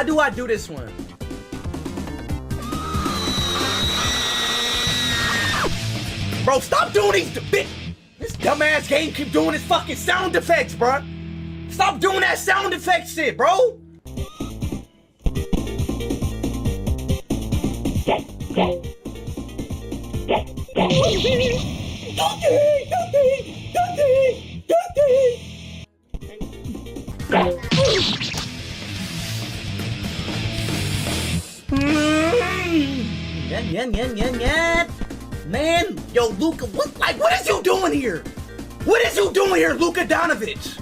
How do I do this one? Bro, stop doing these. This dumbass game keep doing his fucking sound effects, bro. Stop doing that sound effect shit, bro. Yeah. Man, yo, Luka, what is you doing here? What is you doing here, Luka Donovich?